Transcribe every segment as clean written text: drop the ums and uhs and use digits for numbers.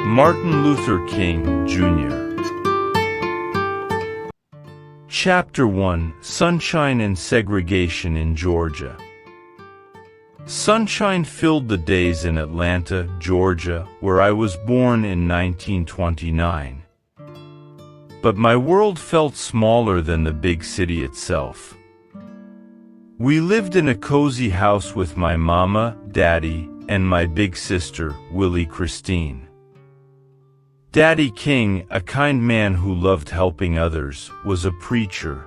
Martin Luther King, Jr. Chapter 1: Sunshine and Segregation in Georgia. Sunshine filled the days in Atlanta, Georgia, where I was born in 1929. But my world felt smaller than the big city itself. We lived in a cozy house with my mama, daddy, and my big sister, Willie Christine. Daddy King, a kind man who loved helping others, was a preacher.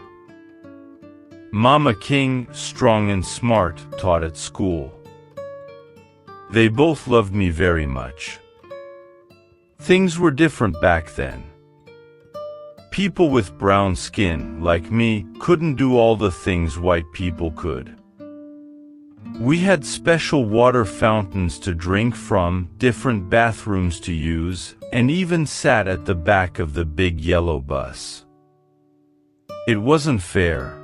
Mama King, strong and smart, taught at school. They both loved me very much. Things were different back then. People with brown skin, like me, couldn't do all the things white people could. We had special water fountains to drink from, different bathrooms to use, and even sat at the back of the big yellow bus. It wasn't fair.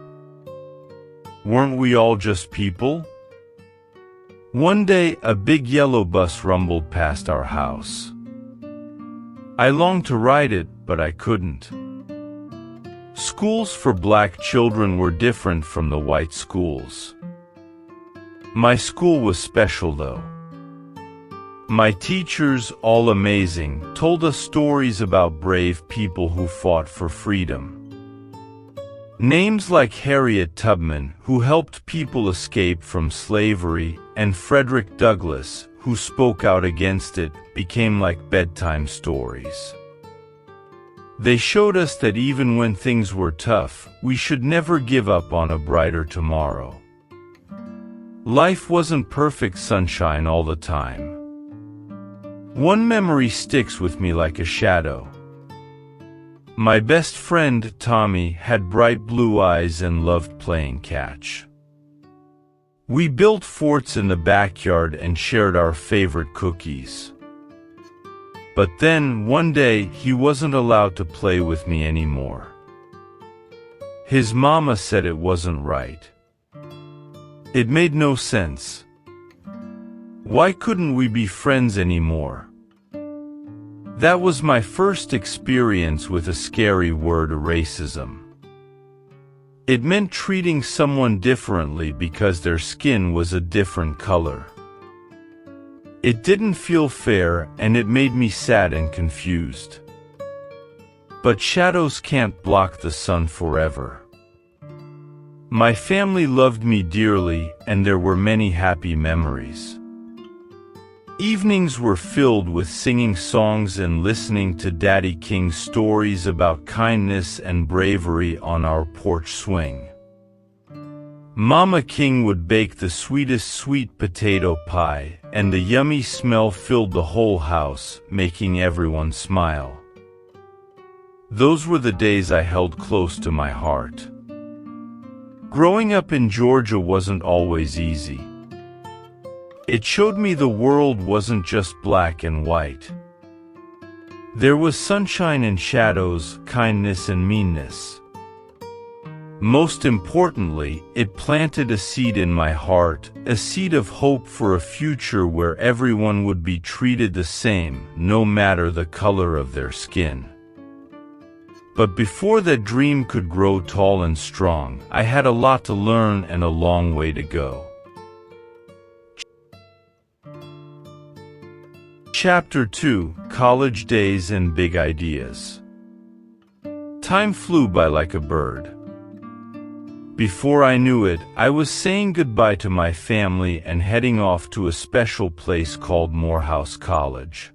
Weren't we all just people? One day, a big yellow bus rumbled past our house. I longed to ride it, but I couldn't. Schools for black children were different from the white schools. My school was special though. My teachers, all amazing, told us stories about brave people who fought for freedom. Names like Harriet Tubman, who helped people escape from slavery, and Frederick Douglass, who spoke out against it, became like bedtime stories. They showed us that even when things were tough, we should never give up on a brighter tomorrow. Life wasn't perfect sunshine all the time. One memory sticks with me like a shadow. My best friend, Tommy, had bright blue eyes and loved playing catch. We built forts in the backyard and shared our favorite cookies. But then, one day, he wasn't allowed to play with me anymore. His mama said it wasn't right. It made no sense. Why couldn't we be friends anymore? That was my first experience with a scary word, racism. It meant treating someone differently because their skin was a different color. It didn't feel fair, and it made me sad and confused. But shadows can't block the sun forever. My family loved me dearly, and there were many happy memories. Evenings were filled with singing songs and listening to Daddy King's stories about kindness and bravery on our porch swing. Mama King would bake the sweetest sweet potato pie, and the yummy smell filled the whole house, making everyone smile. Those were the days I held close to my heart. Growing up in Georgia wasn't always easy. It showed me the world wasn't just black and white. There was sunshine and shadows, kindness and meanness. Most importantly, it planted a seed in my heart, a seed of hope for a future where everyone would be treated the same, no matter the color of their skin. But before that dream could grow tall and strong, I had a lot to learn and a long way to go. Chapter 2: College Days and Big Ideas. Time flew by like a bird. Before I knew it, I was saying goodbye to my family and heading off to a special place called Morehouse College.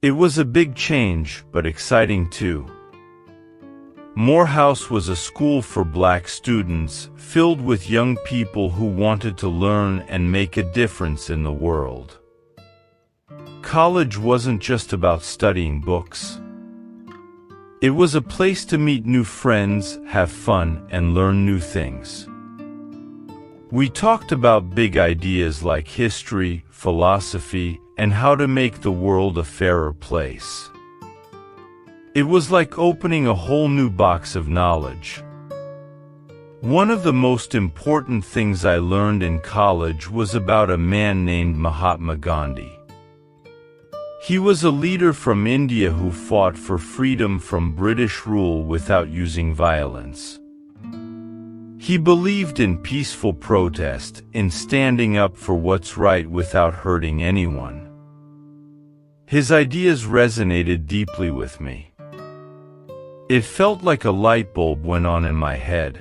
It was a big change, but exciting too. Morehouse was a school for black students, filled with young people who wanted to learn and make a difference in the world. College wasn't just about studying books. It was a place to meet new friends, have fun, and learn new things. We talked about big ideas like history, philosophy, and how to make the world a fairer place. It was like opening a whole new box of knowledge. One of the most important things I learned in college was about a man named Mahatma Gandhi. He was a leader from India who fought for freedom from British rule without using violence. He believed in peaceful protest, in standing up for what's right without hurting anyone. His ideas resonated deeply with me. It felt like a light bulb went on in my head.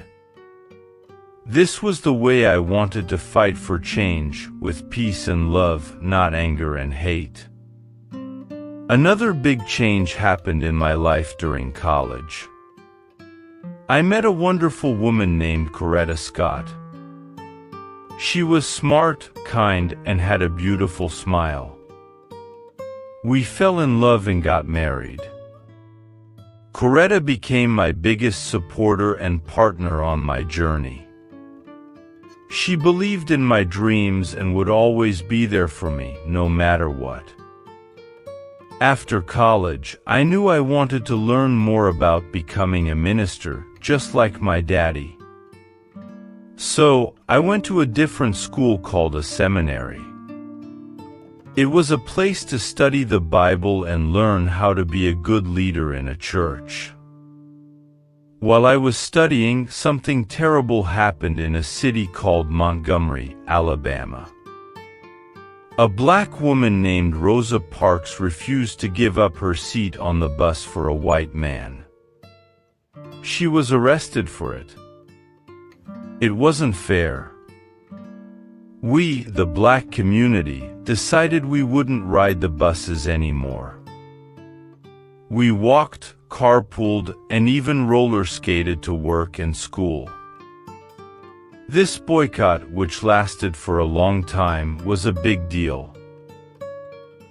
This was the way I wanted to fight for change, with peace and love, not anger and hate. Another big change happened in my life during college. I met a wonderful woman named Coretta Scott. She was smart, kind, and had a beautiful smile. We fell in love and got married. Coretta became my biggest supporter and partner on my journey. She believed in my dreams and would always be there for me, no matter what. After college, I knew I wanted to learn more about becoming a minister, just like my daddy. So, I went to a different school called a seminary. It was a place to study the Bible and learn how to be a good leader in a church. While I was studying, something terrible happened in a city called Montgomery, Alabama. A black woman named Rosa Parks refused to give up her seat on the bus for a white man. She was arrested for it. It wasn't fair. We, the black community, decided we wouldn't ride the buses anymore. We walked, carpooled, and even roller skated to work and school. This boycott, which lasted for a long time, was a big deal.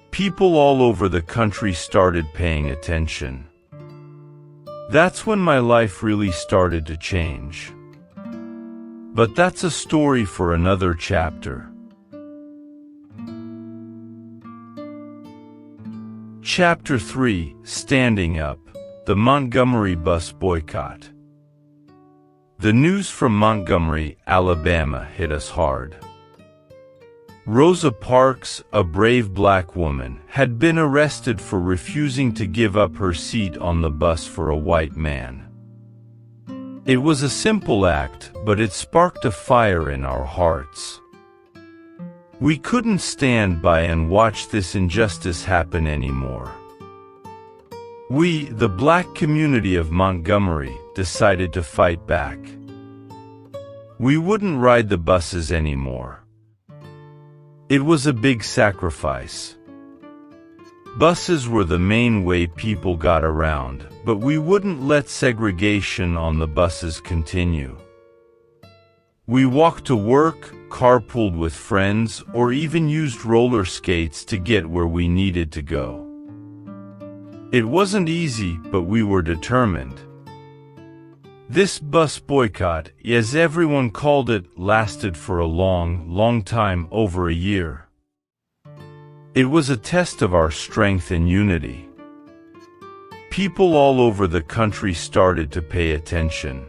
People all over the country started paying attention. That's when my life really started to change. But that's a story for another chapter. Chapter 3: Standing Up, the Montgomery Bus Boycott. The news from Montgomery, Alabama hit us hard. Rosa Parks, a brave black woman, had been arrested for refusing to give up her seat on the bus for a white man. It was a simple act, but it sparked a fire in our hearts. We couldn't stand by and watch this injustice happen anymore. We, the black community of Montgomery, decided to fight back. We wouldn't ride the buses anymore. It was a big sacrifice. Buses were the main way people got around, but we wouldn't let segregation on the buses continue. We walked to work, carpooled with friends, or even used roller skates to get where we needed to go. It wasn't easy, but we were determined. This bus boycott, as everyone called it, lasted for a long time, over a year. It was a test of our strength and unity. People all over the country started to pay attention.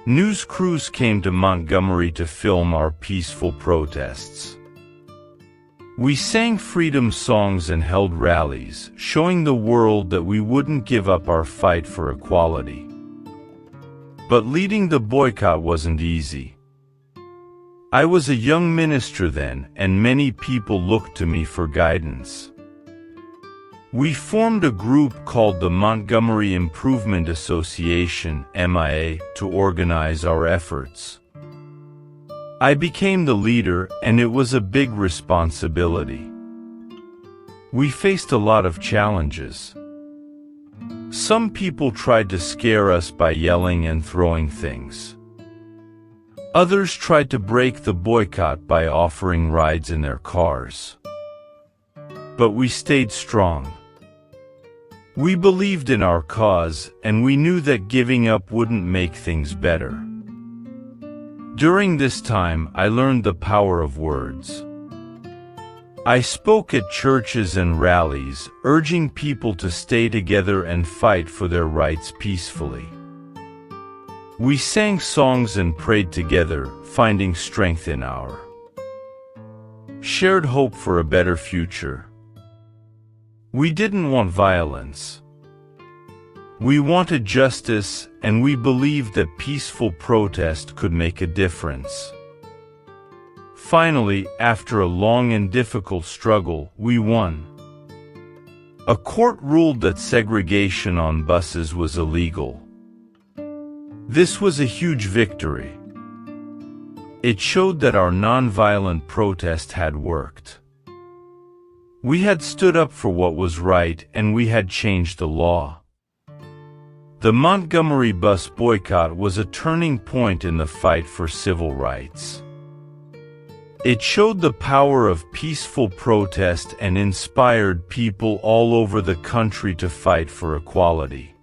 News crews came to Montgomery to film our peaceful protests. We sang freedom songs and held rallies, showing the world that we wouldn't give up our fight for equality. But leading the boycott wasn't easy. I was a young minister then, and many people looked to me for guidance. We formed a group called the Montgomery Improvement Association, MIA, to organize our efforts. I became the leader, and it was a big responsibility. We faced a lot of challenges. Some people tried to scare us by yelling and throwing things. Others tried to break the boycott by offering rides in their cars. But we stayed strong. We believed in our cause, and we knew that giving up wouldn't make things better. During this time, I learned the power of words. I spoke at churches and rallies, urging people to stay together and fight for their rights peacefully. We sang songs and prayed together, finding strength in our shared hope for a better future. We didn't want violence. We wanted justice, and we believed that peaceful protest could make a difference. Finally, after a long and difficult struggle, we won. A court ruled that segregation on buses was illegal. This was a huge victory. It showed that our nonviolent protest had worked. We had stood up for what was right, and we had changed the law. The Montgomery bus boycott was a turning point in the fight for civil rights. It showed the power of peaceful protest and inspired people all over the country to fight for equality.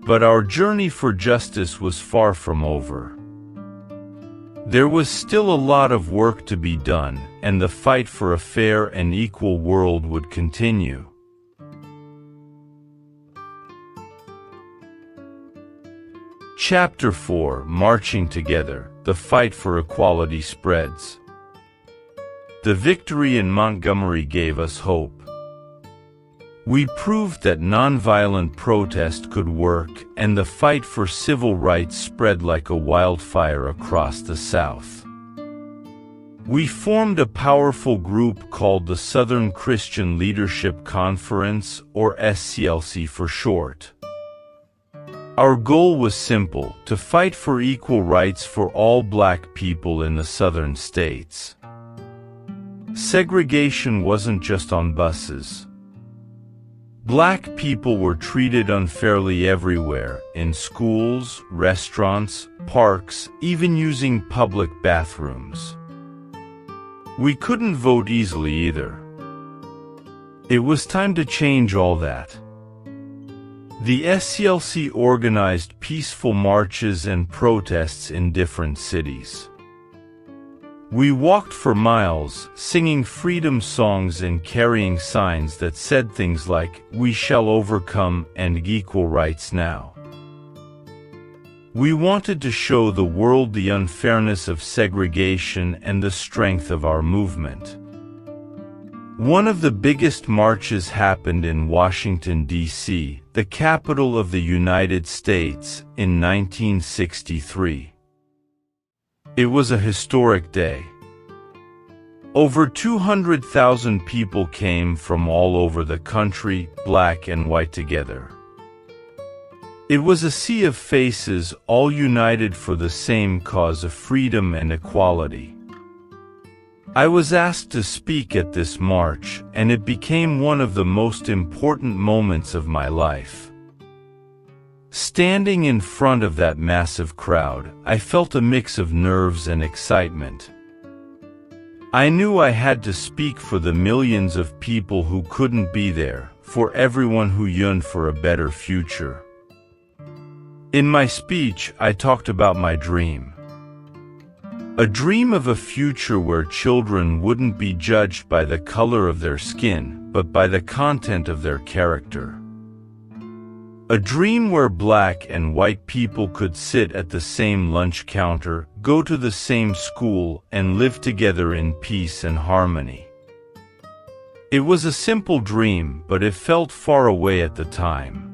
But our journey for justice was far from over. There was still a lot of work to be done, and the fight for a fair and equal world would continue. Chapter 4: Marching Together, the fight for equality spreads. The victory in Montgomery gave us hope. We proved that nonviolent protest could work, and the fight for civil rights spread like a wildfire across the South. We formed a powerful group called the Southern Christian Leadership Conference, or SCLC for short. Our goal was simple: to fight for equal rights for all black people in the southern states. Segregation wasn't just on buses. Black people were treated unfairly everywhere, in schools, restaurants, parks, even using public bathrooms. We couldn't vote easily either. It was time to change all that. The SCLC organized peaceful marches and protests in different cities. We walked for miles, singing freedom songs and carrying signs that said things like, "We shall overcome" and "Equal rights now." We wanted to show the world the unfairness of segregation and the strength of our movement. One of the biggest marches happened in Washington, D.C., the capital of the United States, in 1963. It was a historic day. Over 200,000 people came from all over the country, black and white together. It was a sea of faces, all united for the same cause of freedom and equality. I was asked to speak at this march, and it became one of the most important moments of my life. Standing in front of that massive crowd, I felt a mix of nerves and excitement. I knew I had to speak for the millions of people who couldn't be there, for everyone who yearned for a better future. In my speech, I talked about my dream. A dream of a future where children wouldn't be judged by the color of their skin, but by the content of their character. A dream where black and white people could sit at the same lunch counter, go to the same school, and live together in peace and harmony. It was a simple dream, but it felt far away at the time.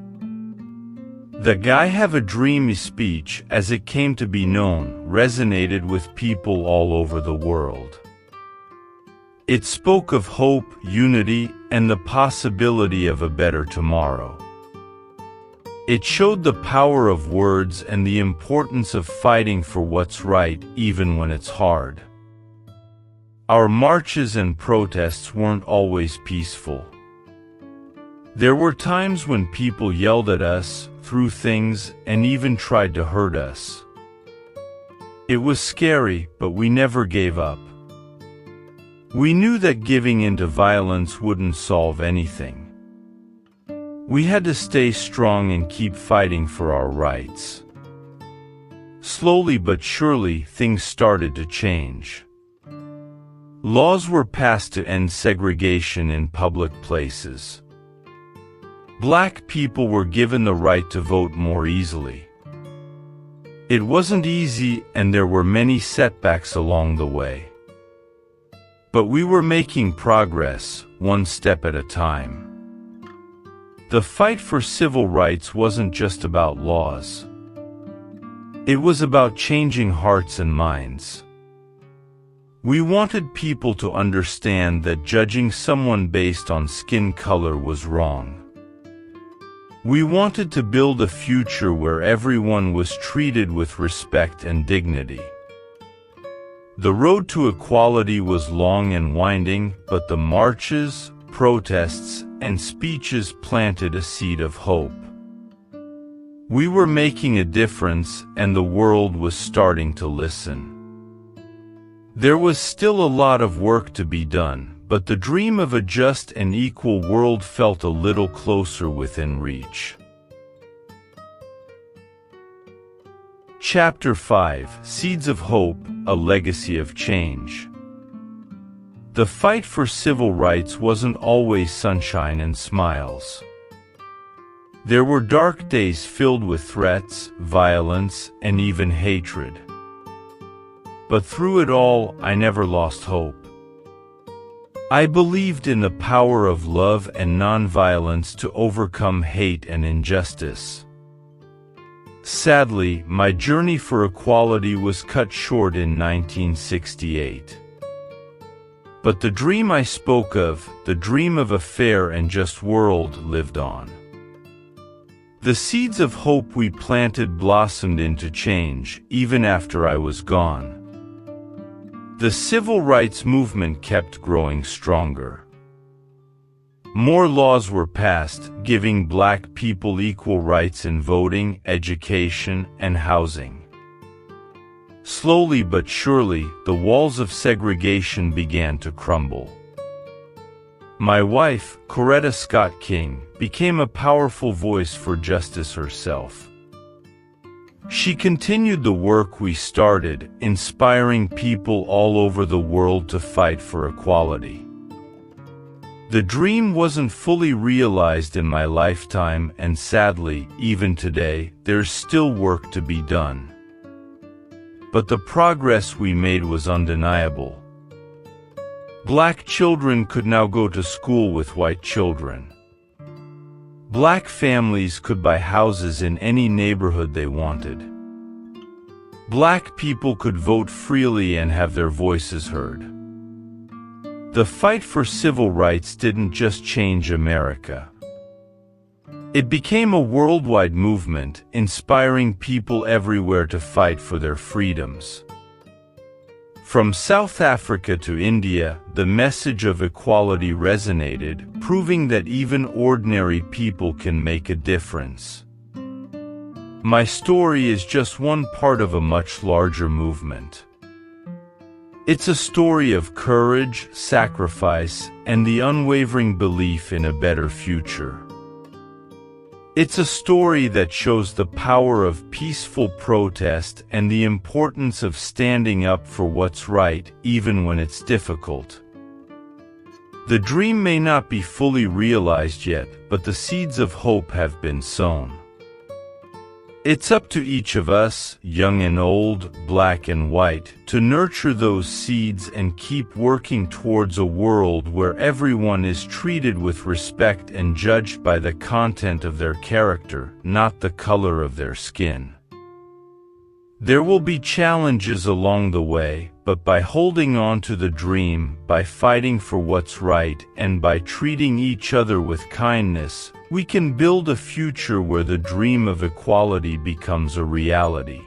The "I Have a Dream" speech, as it came to be known, resonated with people all over the world. It spoke of hope, unity, and the possibility of a better tomorrow. It showed the power of words and the importance of fighting for what's right, even when it's hard. Our marches and protests weren't always peaceful. There were times when people yelled at us, threw things, and even tried to hurt us. It was scary, but we never gave up. We knew that giving in to violence wouldn't solve anything. We had to stay strong and keep fighting for our rights. Slowly but surely, things started to change. Laws were passed to end segregation in public places. Black people were given the right to vote more easily. It wasn't easy, and there were many setbacks along the way. But we were making progress, one step at a time. The fight for civil rights wasn't just about laws. It was about changing hearts and minds. We wanted people to understand that judging someone based on skin color was wrong. We wanted to build a future where everyone was treated with respect and dignity. The road to equality was long and winding, but the marches, protests, and speeches planted a seed of hope. We were making a difference, and the world was starting to listen. There was still a lot of work to be done, but the dream of a just and equal world felt a little closer within reach. Chapter 5: Seeds of Hope, A Legacy of Change. The fight for civil rights wasn't always sunshine and smiles. There were dark days filled with threats, violence, and even hatred. But through it all, I never lost hope. I believed in the power of love and nonviolence to overcome hate and injustice. Sadly, my journey for equality was cut short in 1968. But the dream I spoke of, the dream of a fair and just world, lived on. The seeds of hope we planted blossomed into change, even after I was gone. The civil rights movement kept growing stronger. More laws were passed, giving Black people equal rights in voting, education, and housing. Slowly but surely, the walls of segregation began to crumble. My wife, Coretta Scott King, became a powerful voice for justice herself. She continued the work we started, inspiring people all over the world to fight for equality. The dream wasn't fully realized in my lifetime, and sadly, even today, there's still work to be done. But the progress we made was undeniable. Black children could now go to school with white children. Black families could buy houses in any neighborhood they wanted. Black people could vote freely and have their voices heard. The fight for civil rights didn't just change America. It became a worldwide movement, inspiring people everywhere to fight for their freedoms. From South Africa to India, the message of equality resonated, proving that even ordinary people can make a difference. My story is just one part of a much larger movement. It's a story of courage, sacrifice, and the unwavering belief in a better future. It's a story that shows the power of peaceful protest and the importance of standing up for what's right, even when it's difficult. The dream may not be fully realized yet, but the seeds of hope have been sown. It's up to each of us, young and old, black and white, to nurture those seeds and keep working towards a world where everyone is treated with respect and judged by the content of their character, not the color of their skin. There will be challenges along the way, but by holding on to the dream, by fighting for what's right, and by treating each other with kindness, we can build a future where the dream of equality becomes a reality.